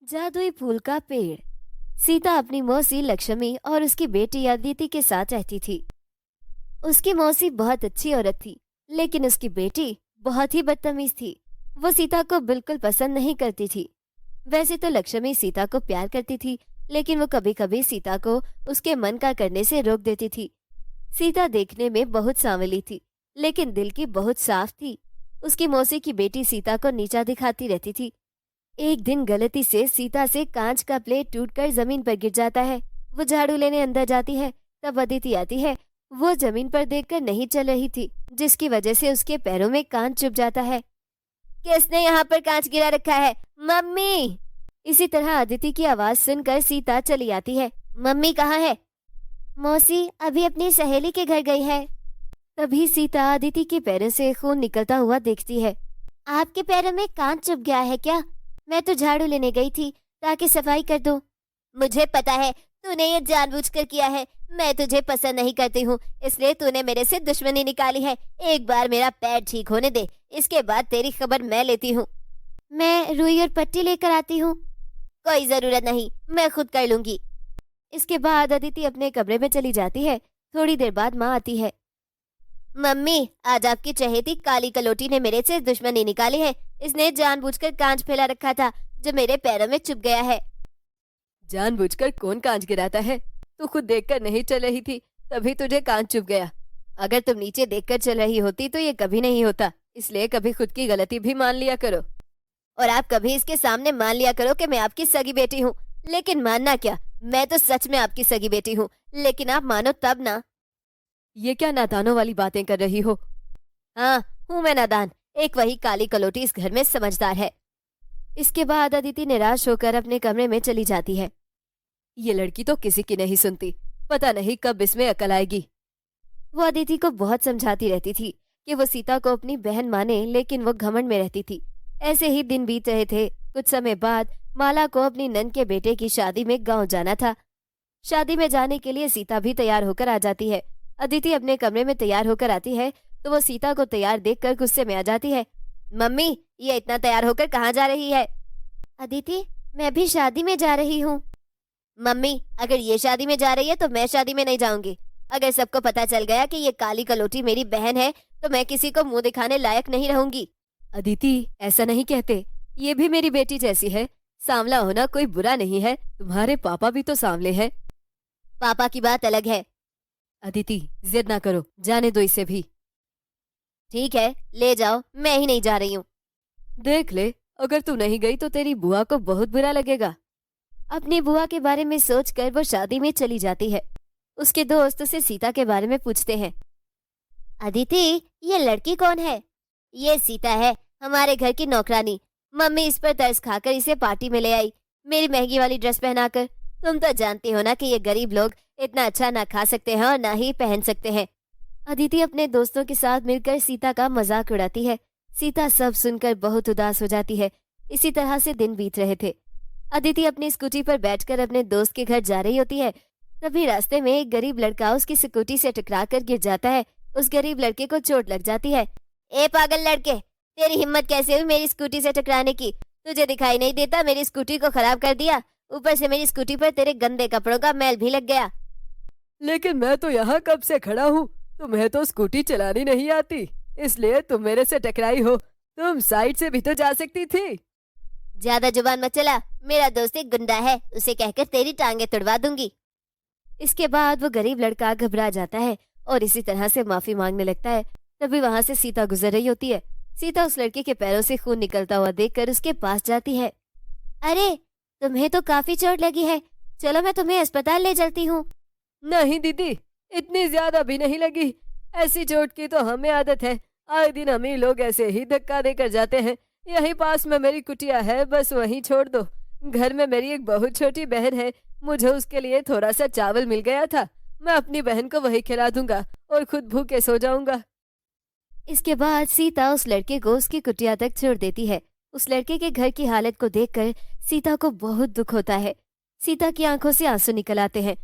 जादुई फूल का पेड़। सीता अपनी मौसी लक्ष्मी और उसकी बेटी अदिति के साथ रहती थी। उसकी मौसी बहुत अच्छी औरत थी, लेकिन उसकी बेटी बहुत ही बदतमीज थी। वो सीता को बिल्कुल पसंद नहीं करती थी। वैसे तो लक्ष्मी सीता को प्यार करती थी, लेकिन वो कभी कभी सीता को उसके मन का करने से रोक देती थी। सीता देखने में बहुत सांवली थी, लेकिन दिल की बहुत साफ थी। उसकी मौसी की बेटी सीता को नीचा दिखाती रहती थी। एक दिन गलती से सीता से कांच का प्लेट टूटकर जमीन पर गिर जाता है। वो झाड़ू लेने अंदर जाती है, तब अदिति आती है। वो जमीन पर देखकर नहीं चल रही थी, जिसकी वजह से उसके पैरों में कांच चुभ जाता है। किसने यहाँ पर कांच गिरा रखा है? मम्मी! इसी तरह अदिति की आवाज सुनकर सीता चली आती है। मम्मी कहाँ है? मौसी अभी अपनी सहेली के घर गई है। तभी सीता अदिति के पैरों से खून निकलता हुआ देखती है। आपके पैरों में कांच चुभ गया है क्या? मैं तो झाड़ू लेने गई थी ताकि सफाई कर दूं। मुझे पता है तूने ये जानबूझकर किया है। मैं तुझे पसंद नहीं करती हूँ, इसलिए तूने मेरे से दुश्मनी निकाली है। एक बार मेरा पैर ठीक होने दे, इसके बाद तेरी खबर मैं लेती हूँ। मैं रुई और पट्टी लेकर आती हूँ। कोई जरूरत नहीं, मैं खुद कर लूंगी। इसके बाद अदिति अपने कमरे में चली जाती है। थोड़ी देर बाद माँ आती है। मम्मी, आज आपकी चहेती काली कलोटी ने मेरे से दुश्मनी निकाली है। इसने जानबूझकर कांच फैला रखा था, जो मेरे पैरों में चुभ गया है। जानबूझकर कौन कांच गिराता है? तू खुद देखकर नहीं चल रही थी, तभी तुझे कांच चुभ गया। अगर तुम नीचे देखकर चल रही होती तो ये कभी नहीं होता। इसलिए कभी खुद की गलती भी मान लिया करो। और आप कभी इसके सामने मान लिया करो कि मैं आपकी सगी बेटी हूँ। लेकिन मानना क्या, मैं तो सच में आपकी सगी बेटी हूँ, लेकिन आप मानो तब ना। ये क्या नादानों वाली बातें कर रही हो? हाँ, हूँ मैं नादान। एक वही काली कलोटी इस घर में समझदार है। इसके बाद अदिति निराश होकर अपने कमरे में चली जाती है। ये लड़की तो किसी की नहीं सुनती, पता नहीं कब इसमें अकल आएगी। वो अदिति को बहुत समझाती रहती थी कि वो सीता को अपनी बहन माने, लेकिन वो घमंड में रहती थी। ऐसे ही दिन बीत रहे थे। कुछ समय बाद माला को अपनी नंद के बेटे की शादी में गांव जाना था। शादी में जाने के लिए सीता भी तैयार होकर आ जाती है। अदिति अपने कमरे में तैयार होकर आती है तो वो सीता को तैयार देखकर गुस्से में आ जाती है। मम्मी, ये इतना तैयार होकर कहाँ जा रही है? अदिति, मैं भी शादी में जा रही हूँ। मम्मी, अगर ये शादी में जा रही है तो मैं शादी में नहीं जाऊंगी। अगर सबको पता चल गया कि ये काली कलोटी मेरी बहन है तो मैं किसी को मुंह दिखाने लायक नहीं रहूंगी। अदिति, ऐसा नहीं कहते। ये भी मेरी बेटी जैसी है। सांवला होना कोई बुरा नहीं है। तुम्हारे पापा भी तो सांवले हैं। पापा की बात अलग है। अदिति, जिद ना करो, जाने दो इसे भी। ठीक है, ले जाओ, मैं ही नहीं जा रही हूँ। देख ले, अगर तू नहीं गई तो तेरी बुआ को बहुत बुरा लगेगा। अपनी बुआ के बारे में सोचकर वो शादी में चली जाती है। उसके दोस्त उसे सीता के बारे में पूछते हैं। अदिति, ये लड़की कौन है? ये सीता है, हमारे घर की नौकरानी। मम्मी इस पर तरस खाकर इसे पार्टी में ले आई, मेरी महंगी वाली ड्रेस पहनाकर। तुम तो जानती हो ना कि ये गरीब लोग इतना अच्छा ना खा सकते हैं और ना ही पहन सकते हैं। अदिति अपने दोस्तों के साथ मिलकर सीता का मजाक उड़ाती है। सीता सब सुनकर बहुत उदास हो जाती है। इसी तरह से दिन बीत रहे थे। अदिति अपनी स्कूटी पर बैठकर अपने दोस्त के घर जा रही होती है। तभी रास्ते में एक गरीब लड़का उसकी स्कूटी से टकराकर गिर जाता है। उस गरीब लड़के को चोट लग जाती है। ए पागल लड़के, तेरी हिम्मत कैसे हुई मेरी स्कूटी से टकराने की? तुझे दिखाई नहीं देता मेरी स्कूटी को खराब कर दिया? ऊपर से मेरी स्कूटी पर तेरे गंदे कपड़ों का मैल भी लग गया। लेकिन मैं तो यहाँ कब से खड़ा हूँ। तुम्हें तो स्कूटी चलानी नहीं आती, इसलिए तुम मेरे से टकराई हो। तुम साइड से भी तो जा सकती थी। ज्यादा जुबान मत चला, मेरा दोस्त एक गुंडा है, उसे कहकर तेरी टांगे तुड़वा दूंगी। इसके बाद वो गरीब लड़का घबरा जाता है और इसी तरह से माफी मांगने लगता है। तभी वहां से सीता गुजर रही होती है। सीता उस लड़के के पैरों से खून निकलता हुआ देखकर उसके पास जाती है। अरे, तुम्हें तो काफी चोट लगी है, चलो मैं तुम्हें अस्पताल ले चलती हूँ। नहीं दीदी, इतनी ज्यादा भी नहीं लगी। ऐसी चोट की तो हमें आदत है। आए दिन अमीर लोग ऐसे ही धक्का देकर जाते हैं। यहीं पास में मेरी कुटिया है, बस वहीं छोड़ दो। घर में मेरी एक बहुत छोटी बहन है, मुझे उसके लिए थोड़ा सा चावल मिल गया था। मैं अपनी बहन को वही खिला दूंगा और खुद भूखे सो जाऊंगा। इसके बाद सीता उस लड़के को उसकी कुटिया तक छोड़ देती है। उस लड़के के घर की हालत को देखकर सीता को बहुत दुख होता है। सीता की आंखों से आंसू निकल आते हैं।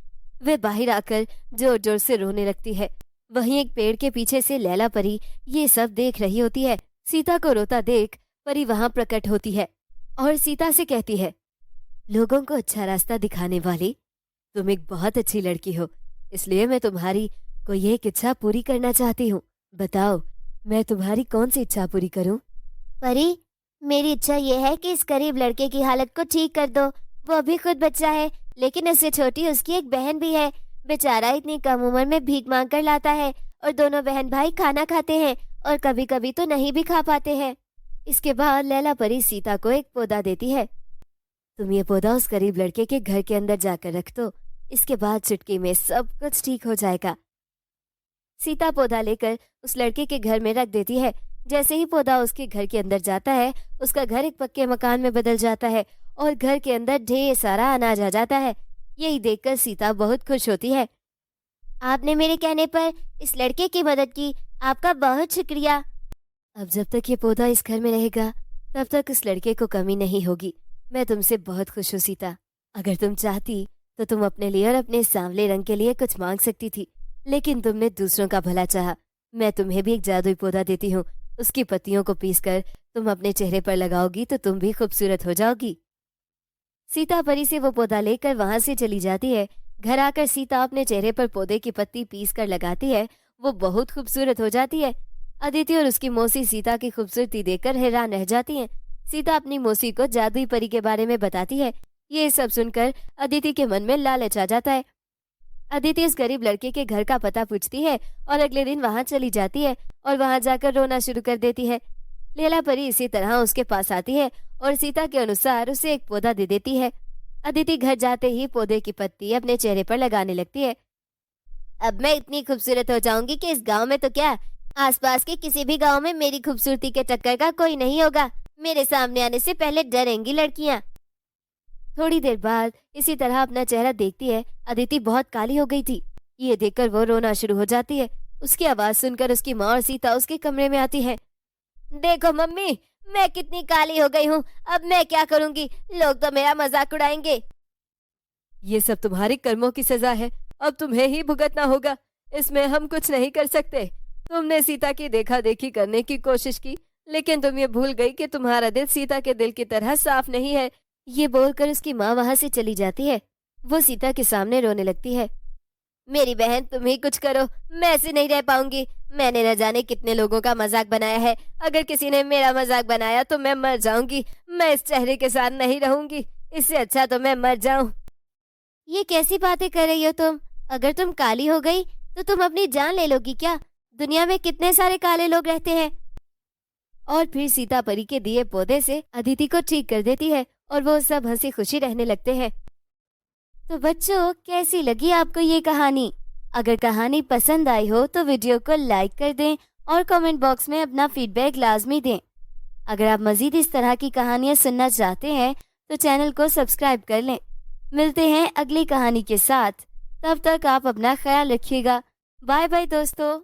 वह बाहर आकर जोर जोर से रोने लगती है। वहीं एक पेड़ के पीछे से लैला परी ये सब देख रही होती है। सीता को रोता देख परी वहां प्रकट होती है और सीता से कहती है, लोगों को अच्छा रास्ता दिखाने वाली। तुम एक बहुत अच्छी लड़की हो, इसलिए मैं तुम्हारी कोई एक इच्छा पूरी करना चाहती हूँ। बताओ, मैं तुम्हारी कौन सी इच्छा पूरी करूँ? परी, मेरी इच्छा ये है कि इस गरीब लड़के की हालत को ठीक कर दो। वो अभी खुद बच्चा है, लेकिन उससे छोटी उसकी एक बहन भी है। बेचारा इतनी कम उम्र में भीख मांग कर लाता है और दोनों बहन भाई खाना खाते हैं और कभी कभी तो नहीं भी खा पाते हैं। इसके बाद लैला परी सीता को एक पौधा देती है। तुम ये पौधा उस गरीब लड़के के घर के अंदर जाकर रख दो, इसके बाद चुटकी में सब कुछ ठीक हो जाएगा। सीता पौधा लेकर उस लड़के के घर में रख देती है। जैसे ही पौधा उसके घर के अंदर जाता है, उसका घर एक पक्के मकान में बदल जाता है और घर के अंदर ढेर सारा अनाज आ जाता है। यही देखकर सीता बहुत खुश होती है। आपने मेरे कहने पर इस लड़के की मदद की, आपका बहुत शुक्रिया। अब जब तक ये पौधा इस घर में रहेगा, तब तक इस लड़के को कमी नहीं होगी। मैं तुमसे बहुत खुश हूँ सीता। अगर तुम चाहती तो तुम अपने लिए और अपने सांवले रंग के लिए कुछ मांग सकती थी, लेकिन तुमने दूसरों का भला चाहा। मैं तुम्हें भी एक जादुई पौधा देती हूँ। उसकी पत्तियों को पीसकर तुम अपने चेहरे पर लगाओगी तो तुम भी खूबसूरत हो जाओगी। सीता परी से वो पौधा लेकर वहां से चली जाती है। घर आकर सीता अपने चेहरे पर पौधे की पत्ती पीस कर लगाती है। वो बहुत खूबसूरत हो जाती है। अदिति और उसकी मौसी सीता की खूबसूरती देखकर हैरान रह जाती हैं। सीता अपनी मौसी को जादुई परी के बारे में बताती है। ये सब सुनकर अदिति के मन में लालच आ जाता है। अदिति इस गरीब लड़के के घर का पता पूछती है और अगले दिन वहां चली जाती है और वहां जाकर रोना शुरू कर देती है। लैला परी इसी तरह उसके पास आती है और सीता के अनुसार उसे एक पौधा दे देती है। अदिति घर जाते ही पौधे की पत्ती अपने चेहरे पर लगाने लगती है। अब मैं इतनी खूबसूरत हो जाऊंगी कि इस गांव में तो क्या, आसपास के किसी भी गांव में मेरी खूबसूरती के टक्कर का कोई नहीं होगा। मेरे सामने आने से पहले डरेंगी लड़कियां। थोड़ी देर बाद इसी तरह अपना चेहरा देखती है। अदिति बहुत काली हो गई थी। ये देखकर वो रोना शुरू हो जाती है। उसकी आवाज सुनकर उसकी माँ और सीता उसके कमरे में आती है। देखो मम्मी, मैं कितनी काली हो गई हूँ। अब मैं क्या करूँगी? लोग तो मेरा मजाक उड़ाएंगे। ये सब तुम्हारे कर्मों की सजा है। अब तुम्हें ही भुगतना होगा। इसमें हम कुछ नहीं कर सकते। तुमने सीता की देखा देखी करने की कोशिश की, लेकिन तुम ये भूल गई कि तुम्हारा दिल सीता के दिल की तरह साफ नहीं है। ये बोलकर उसकी माँ वहां से चली जाती है। वो सीता के सामने रोने लगती है। मेरी बहन, तुम ही कुछ करो, मैं ऐसे नहीं रह पाऊंगी। मैंने न जाने कितने लोगों का मजाक बनाया है। अगर किसी ने मेरा मजाक बनाया तो मैं मर जाऊंगी। मैं इस चेहरे के साथ नहीं रहूंगी। इससे अच्छा तो मैं मर जाऊं। ये कैसी बातें कर रही हो तुम? अगर तुम काली हो गई तो तुम अपनी जान ले लोगी क्या? दुनिया में कितने सारे काले लोग रहते हैं। और फिर सीता परी के दिए पौधे से अदिति को ठीक कर देती है और वो सब हंसी खुशी रहने लगते हैं। तो बच्चों, कैसी लगी आपको ये कहानी? अगर कहानी पसंद आई हो तो वीडियो को लाइक कर दें और कमेंट बॉक्स में अपना फीडबैक लाजमी दें। अगर आप मजीद इस तरह की कहानियां सुनना चाहते हैं तो चैनल को सब्सक्राइब कर लें। मिलते हैं अगली कहानी के साथ। तब तक आप अपना ख्याल रखिएगा। बाय बाय दोस्तों।